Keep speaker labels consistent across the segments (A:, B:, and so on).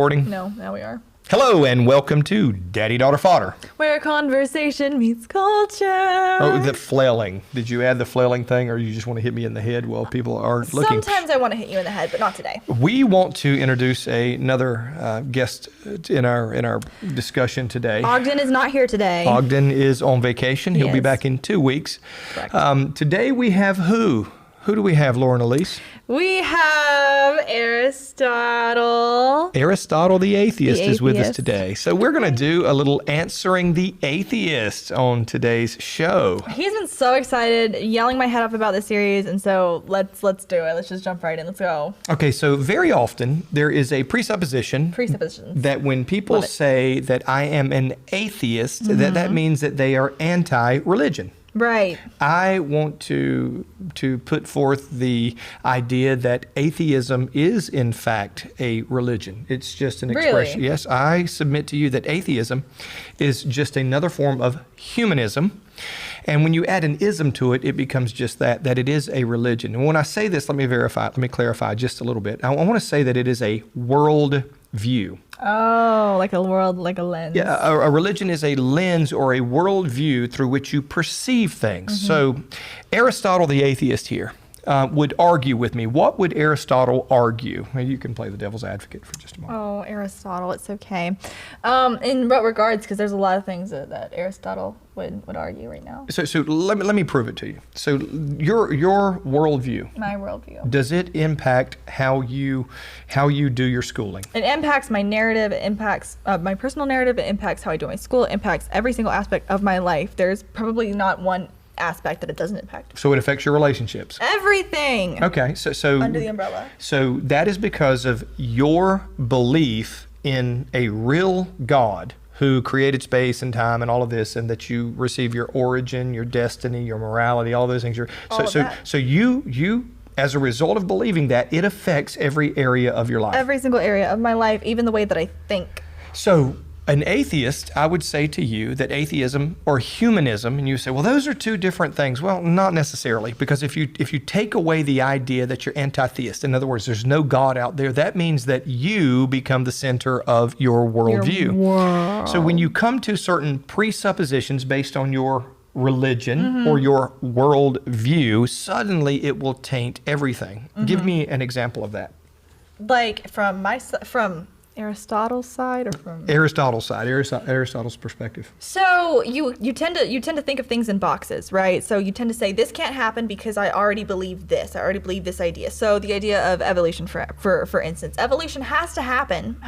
A: Recording.
B: No, now we are.
A: Hello and welcome to Daddy Daughter Fodder.
B: Where conversation meets culture.
A: Oh, the flailing. Did you add the flailing thing, or you just want to hit me in the head while people are looking?
B: Sometimes I want to hit you in the head, but not today.
A: We want to introduce another guest in our discussion today.
B: Ogden is not here today.
A: Ogden is on vacation. He'll be back in 2 weeks.
B: Correct.
A: Today we have who? Who do we have, Lauren Elise?
B: We have Aristotle.
A: Aristotle the atheist is with us
B: atheist.
A: today. So we're going to do a little Answering the Atheist on today's show.
B: He's been so excited, yelling my head off about this series, and so let's do it. Let's just jump right in. Let's go.
A: Okay, so very often there is a presuppositions that when people say that I am an atheist, that means that they are anti-religion.
B: Right.
A: I want to put forth the idea that atheism is, in fact, a religion. It's just an expression.
B: Really?
A: Yes, I submit to you that atheism is just another form of humanism. And when you add an ism to it, it becomes just that it is a religion. And when I say this, let me clarify just a little bit. I want to say that it is a world view.
B: Oh, like a world, like a lens.
A: Yeah, a religion is a lens or a world view through which you perceive things. So Aristotle the atheist here would argue with me. What would Aristotle argue? You can play the devil's advocate for just a moment.
B: Oh, Aristotle, it's okay. In what regards? Because there's a lot of things that Aristotle would argue right now.
A: So let me prove it to you. So your worldview.
B: My worldview.
A: Does it impact how you do your schooling?
B: It impacts my narrative. It impacts my personal narrative. It impacts how I do my school. It impacts every single aspect of my life. There's probably not one aspect that it doesn't impact.
A: So it affects your relationships?
B: Everything.
A: Okay, so
B: under the umbrella.
A: So that is because of your belief in a real God who created space and time and all of this, and that you receive your origin, your destiny, your morality, all those things. So you as a result of believing that, it affects every area of your life.
B: Every single area of my life, even the way that I think.
A: So an atheist, I would say to you that atheism or humanism, and you say, well, those are two different things. Well, not necessarily, because if you take away the idea that you're anti-theist, in other words, there's no God out there, that means that you become the center of your worldview. So when you come to certain presuppositions based on your religion or your worldview, suddenly it will taint everything. Give me an example of that.
B: Like from Aristotle's side or from
A: Aristotle's side, Aristotle's perspective.
B: So you tend to think of things in boxes, right? So you tend to say this can't happen because I already believe this. I already believe this idea. So the idea of evolution, for instance, evolution has to happen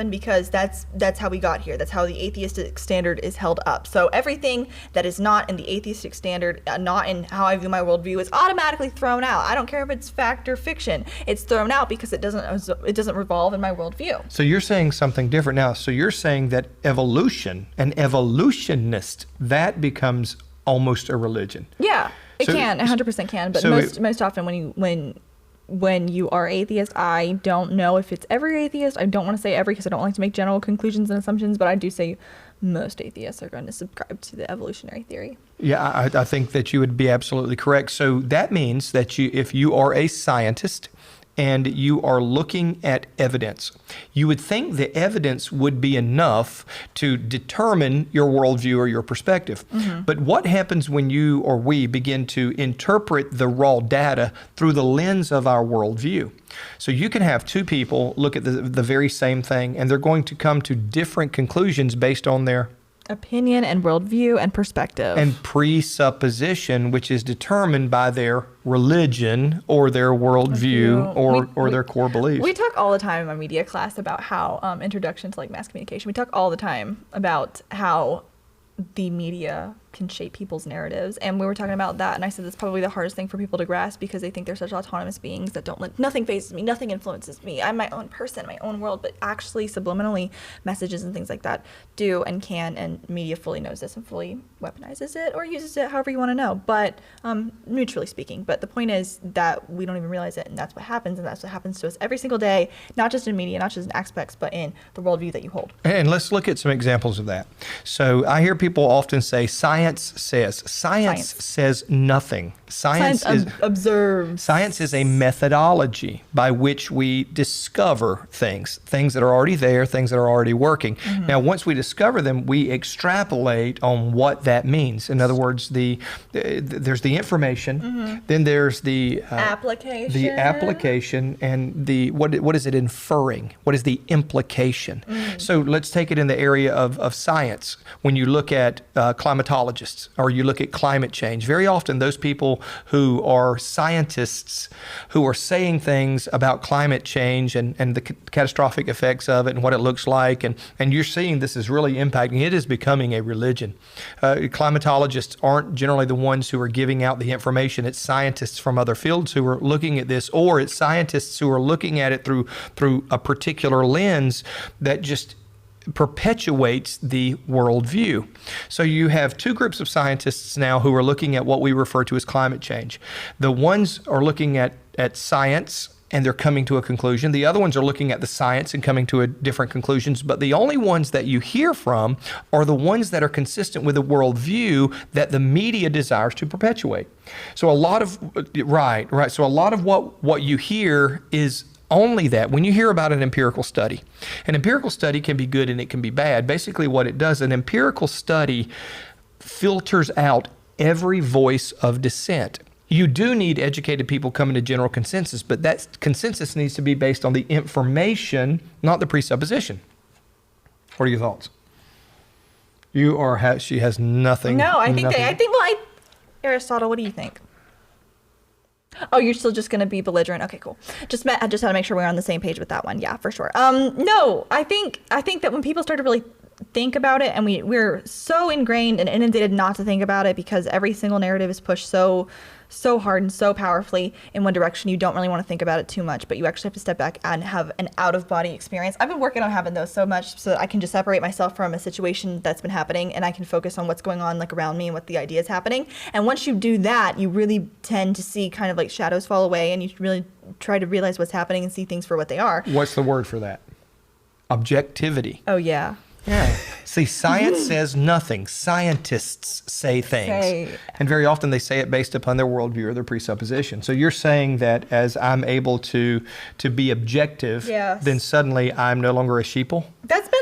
B: because that's how we got here. That's how the atheistic standard is held up. So everything that is not in the atheistic standard, not in how I view my worldview, is automatically thrown out. I don't care if it's fact or fiction. It's thrown out because it doesn't revolve in my worldview.
A: So you're saying something different now. So you're saying that evolution, an evolutionist, that becomes almost a religion.
B: Yeah, it can, 100% can. But most often when you are atheist, I don't know if it's every atheist. I don't want to say every because I don't like to make general conclusions and assumptions, but I do say most atheists are going to subscribe to the evolutionary theory.
A: Yeah, I think that you would be absolutely correct. So that means that if you are a scientist and you are looking at evidence, you would think the evidence would be enough to determine your worldview or your perspective. But what happens when you or we begin to interpret the raw data through the lens of our worldview? So you can have two people look at the very same thing, and they're going to come to different conclusions based on their
B: opinion and worldview and perspective.
A: And presupposition, which is determined by their religion or their worldview or their core beliefs.
B: We talk all the time in my media class about how, introduction to mass communication, we talk all the time about how the media can shape people's narratives, and we were talking about that, and I said that's probably the hardest thing for people to grasp because they think they're such autonomous beings that nothing phases me, nothing influences me, I'm my own person, my own world, but actually subliminally messages and things like that do and can, and media fully knows this and fully weaponizes it or uses it however you want to know, but neutrally speaking. But the point is that we don't even realize it, and that's what happens, and that's what happens to us every single day, not just in media, not just in aspects, but in the worldview that you hold.
A: And let's look at some examples of that. So I hear people often say science science says. Science says nothing. Science
B: observes.
A: Science is a methodology by which we discover things that are already there, things that are already working. Now, once we discover them, we extrapolate on what that means. In other words, there's the information, then there's the application, and the what is it inferring? What is the implication? So let's take it in the area of science. When you look at climatologists or you look at climate change, very often those people who are scientists who are saying things about climate change and the catastrophic effects of it and what it looks like, and you're seeing this is really impacting. It is becoming a religion. Climatologists aren't generally the ones who are giving out the information. It's scientists from other fields who are looking at this, or it's scientists who are looking at it through a particular lens that just perpetuates the worldview. So you have two groups of scientists now who are looking at what we refer to as climate change. The ones are looking at science and they're coming to a conclusion. The other ones are looking at the science and coming to different conclusions. But the only ones that you hear from are the ones that are consistent with the worldview that the media desires to perpetuate. So a lot of, right. So a lot of what you hear is only that. When you hear about an empirical study can be good and it can be bad. Basically what it does, an empirical study filters out every voice of dissent. You do need educated people coming to general consensus, but that consensus needs to be based on the information, not the presupposition. What are your thoughts? She has nothing.
B: No, Aristotle, what do you think? Oh, you're still just going to be belligerent. Okay, cool. I just had to make sure we're on the same page with that one. Yeah, for sure. No, I think that when people start to really think about it, and we're so ingrained and inundated not to think about it because every single narrative is pushed so hard and so powerfully in one direction, you don't really want to think about it too much, but you actually have to step back and have an out-of-body experience. I've been working on having those so much so that I can just separate myself from a situation that's been happening, and I can focus on what's going on like around me and what the idea is happening. And once you do that, you really tend to see kind of like shadows fall away, and you really try to realize what's happening and see things for what they are.
A: What's the word for that? Objectivity.
B: Oh, yeah.
A: Yeah. See, science says nothing. Scientists say things. And very often they say it based upon their worldview or their presupposition. So you're saying that as I'm able to be objective, then suddenly I'm no longer a sheeple?
B: That's been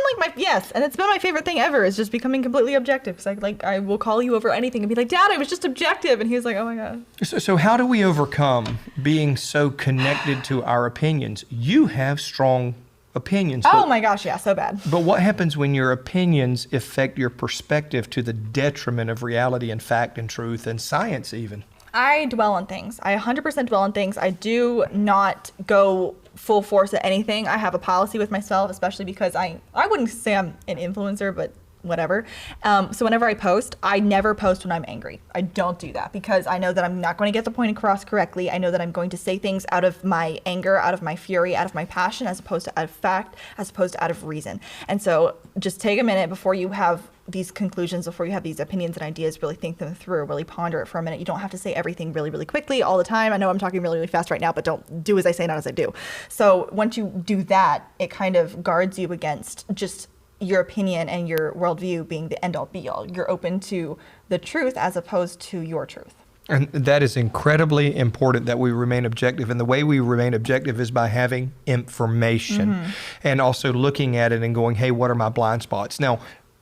B: and it's been my favorite thing ever, is just becoming completely objective. Because I will call you over anything and be like, Dad, I was just objective. And he was like, oh my God.
A: So how do we overcome being so connected to our opinions? You have strong opinions.
B: Oh my gosh, yeah, so bad.
A: But what happens when your opinions affect your perspective to the detriment of reality and fact and truth and science even?
B: I dwell on things. I 100% dwell on things. I do not go full force at anything. I have a policy with myself, especially because I wouldn't say I'm an influencer, but whatever. So whenever I post, I never post when I'm angry. I don't do that because I know that I'm not going to get the point across correctly. I know that I'm going to say things out of my anger, out of my fury, out of my passion, as opposed to out of fact, as opposed to out of reason. And so just take a minute before you have these conclusions, before you have these opinions and ideas, really think them through, really ponder it for a minute. You don't have to say everything really, really quickly all the time. I know I'm talking really, really fast right now, but don't do as I say, not as I do. So once you do that, it kind of guards you against just your opinion and your worldview being the end-all be-all. You're open to the truth as opposed to your truth.
A: And that is incredibly important, that we remain objective. And the way we remain objective is by having information and also looking at it and going, hey, what are my blind spots? Now,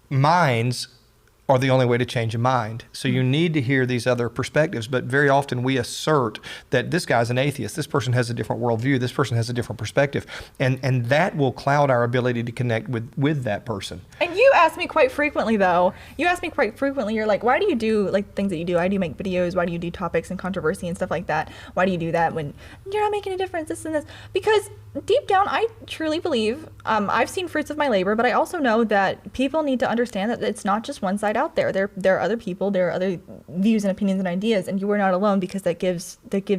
A: minds are the only way to change a mind. So you need to hear these other perspectives, but very often we assert that this guy's an atheist, this person has a different worldview, this person has a different perspective, and that will cloud our ability to connect with that person.
B: And you ask me quite frequently, though. You're like, why do you do like things that you do? Why do you make videos? Why do you do topics and controversy and stuff like that? Why do you do that when you're not making a difference, this and this? Because deep down, I truly believe, I've seen fruits of my labor, but I also know that people need to understand that it's not just one side out there. There are other people, there are other views and opinions and ideas, and you are not alone, because that gives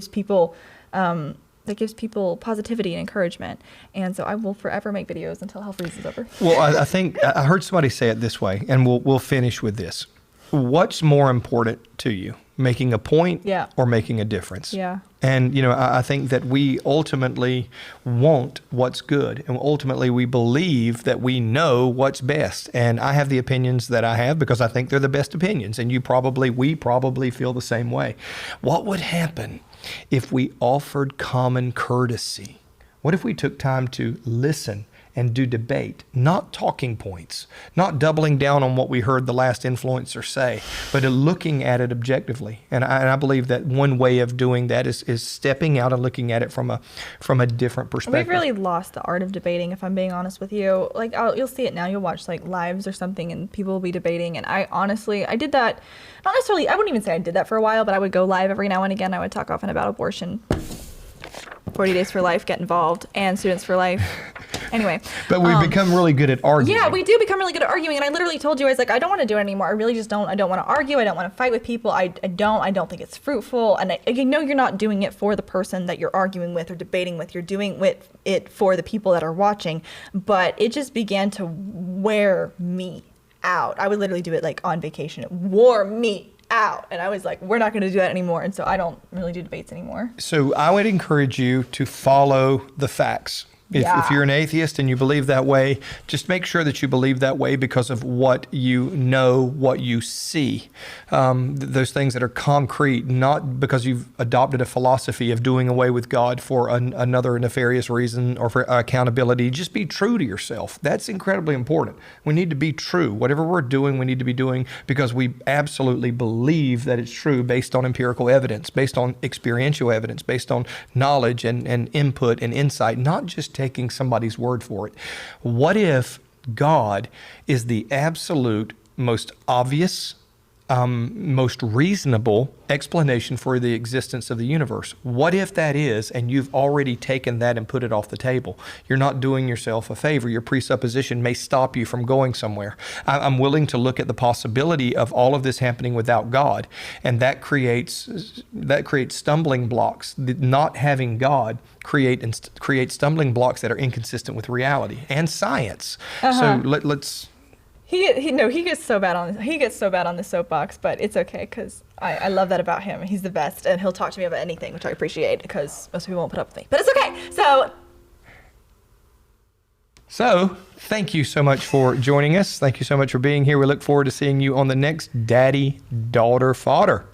B: people positivity and encouragement. And so I will forever make videos until hell freezes over.
A: Well, I think I heard somebody say it this way, and we'll finish with this. What's more important to you? making a point
B: Yeah.
A: or making a difference.
B: Yeah.
A: And, you know, I think that we ultimately want what's good. And ultimately we believe that we know what's best. And I have the opinions that I have because I think they're the best opinions. And we probably feel the same way. What would happen if we offered common courtesy? What if we took time to listen and do debate, not talking points, not doubling down on what we heard the last influencer say, but looking at it objectively? And I believe that one way of doing that is stepping out and looking at it from a different perspective.
B: We've really lost the art of debating, if I'm being honest with you. Like, you'll see it now. You'll watch like lives or something, and people will be debating. And I did that. Not necessarily. I wouldn't even say I did that for a while, but I would go live every now and again. I would talk often about abortion. 40 Days for Life, get involved, and Students for Life. Anyway.
A: But we've become really good at arguing.
B: Yeah, we do become really good at arguing. And I literally told you, I was like, I don't want to do it anymore. I really just don't. I don't want to argue. I don't want to fight with people. I don't think it's fruitful. And I know you're not doing it for the person that you're arguing with or debating with. You're doing it for the people that are watching. But it just began to wear me out. I would literally do it like on vacation. It wore me out. And I was like, we're not going to do that anymore. And so I don't really do debates anymore.
A: So I would encourage you to follow the facts. If you're an atheist and you believe that way, just make sure that you believe that way because of what you know, what you see. Those things that are concrete, not because you've adopted a philosophy of doing away with God for another nefarious reason or for accountability. Just be true to yourself. That's incredibly important. We need to be true. Whatever we're doing, we need to be doing because we absolutely believe that it's true based on empirical evidence, based on experiential evidence, based on knowledge and input and insight, not just taking somebody's word for it. What if God is the absolute most obvious, most reasonable explanation for the existence of the universe? What if that is, and you've already taken that and put it off the table? You're not doing yourself a favor. Your presupposition may stop you from going somewhere. I'm willing to look at the possibility of all of this happening without God, and that creates stumbling blocks. Not having God create stumbling blocks that are inconsistent with reality and science. So let's.
B: He gets so bad on the soapbox, but it's okay because I love that about him. He's the best, and he'll talk to me about anything, which I appreciate because most people won't put up with me. But it's okay.
A: So thank you so much for joining us. Thank you so much for being here. We look forward to seeing you on the next Daddy-Daughter Fodder.